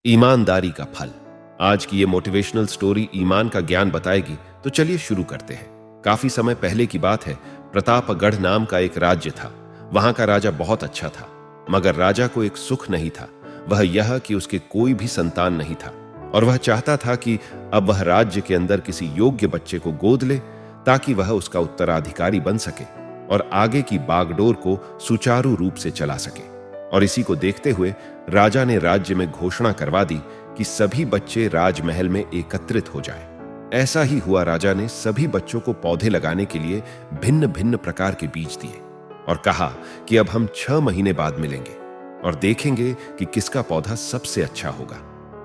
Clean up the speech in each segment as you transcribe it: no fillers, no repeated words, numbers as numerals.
ईमानदारी का फल। आज की ये मोटिवेशनल स्टोरी ईमान का ज्ञान बताएगी, तो चलिए शुरू करते हैं। काफी समय पहले की बात है। प्रतापगढ़ नाम का एक राज्य था। वहां का राजा बहुत अच्छा था, मगर राजा को एक सुख नहीं था। वह यह कि उसके कोई भी संतान नहीं था, और वह चाहता था कि अब वह राज्य के अंदर किसी योग्य बच्चे को गोद ले, ताकि वह उसका उत्तराधिकारी बन सके और आगे की बागडोर को सुचारू रूप से चला सके। और इसी को देखते हुए राजा ने राज्य में घोषणा करवा दी कि सभी बच्चे राजमहल में एकत्रित हो जाएं। ऐसा ही हुआ। राजा ने सभी बच्चों को पौधे लगाने के लिए भिन्न भिन्न प्रकार के बीज दिए और कहा कि अब हम 6 महीने बाद मिलेंगे और देखेंगे कि किसका पौधा सबसे अच्छा होगा।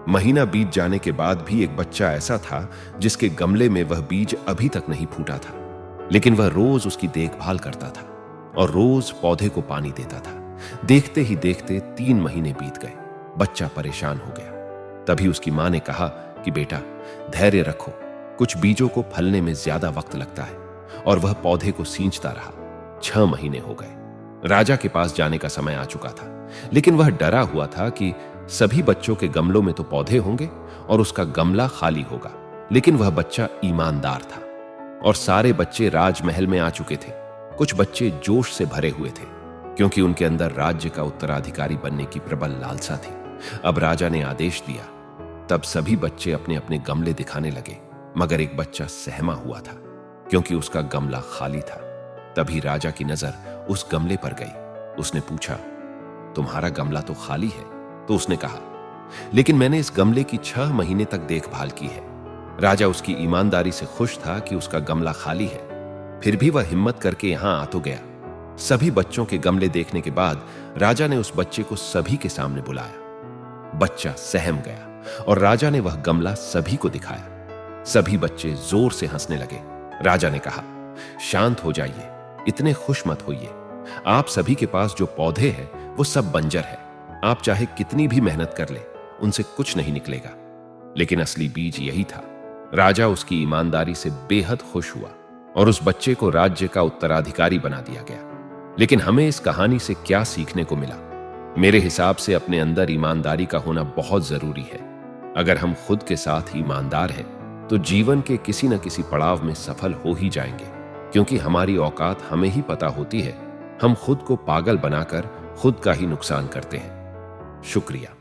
महीना बीत जाने के बाद भी एक बच्चा ऐसा था जिसके गमले में वह बीज अभी तक नहीं फूटा था, लेकिन वह रोज उसकी देखभाल करता था और रोज पौधे को पानी देता था। देखते ही देखते 3 महीने बीत गए। बच्चा परेशान हो गया। तभी उसकी मां ने कहा कि बेटा, धैर्य रखो, कुछ बीजों को फलने में ज्यादा वक्त लगता है। और वह पौधे को सींचता रहा। 6 महीने हो गए। राजा के पास जाने का समय आ चुका था, लेकिन वह डरा हुआ था कि सभी बच्चों के गमलों में तो पौधे होंगे और उसका गमला खाली होगा। लेकिन वह बच्चा ईमानदार था और सारे बच्चे राजमहल में आ चुके थे। कुछ बच्चे जोश से भरे हुए थे, क्योंकि उनके अंदर राज्य का उत्तराधिकारी बनने की प्रबल लालसा थी। अब राजा ने आदेश दिया। तब सभी बच्चे अपने अपने गमले दिखाने लगे, मगर एक बच्चा सहमा हुआ था, क्योंकि उसका गमला खाली था। तभी राजा की नजर उस गमले पर गई। उसने पूछा, तुम्हारा गमला तो खाली है? तो उसने कहा, लेकिन मैंने इस गमले की 6 महीने तक देखभाल की है। राजा उसकी ईमानदारी से खुश था कि उसका गमला खाली है। फिर भी वह हिम्मत करके यहां आ तो गया। सभी बच्चों के गमले देखने के बाद राजा ने उस बच्चे को सभी के सामने बुलाया। बच्चा सहम गया और राजा ने वह गमला सभी को दिखाया। सभी बच्चे जोर से हंसने लगे। राजा ने कहा, शांत हो जाइए, इतने खुश मत होइए। आप सभी के पास जो पौधे हैं वो सब बंजर है। आप चाहे कितनी भी मेहनत कर ले, उनसे कुछ नहीं निकलेगा। लेकिन असली बीज यही था। राजा उसकी ईमानदारी से बेहद खुश हुआ और उस बच्चे को राज्य का उत्तराधिकारी बना दिया गया। लेकिन हमें इस कहानी से क्या सीखने को मिला? मेरे हिसाब से अपने अंदर ईमानदारी का होना बहुत जरूरी है। अगर हम खुद के साथ ईमानदार हैं, तो जीवन के किसी न किसी पड़ाव में सफल हो ही जाएंगे, क्योंकि हमारी औकात हमें ही पता होती है। हम खुद को पागल बनाकर खुद का ही नुकसान करते हैं। शुक्रिया।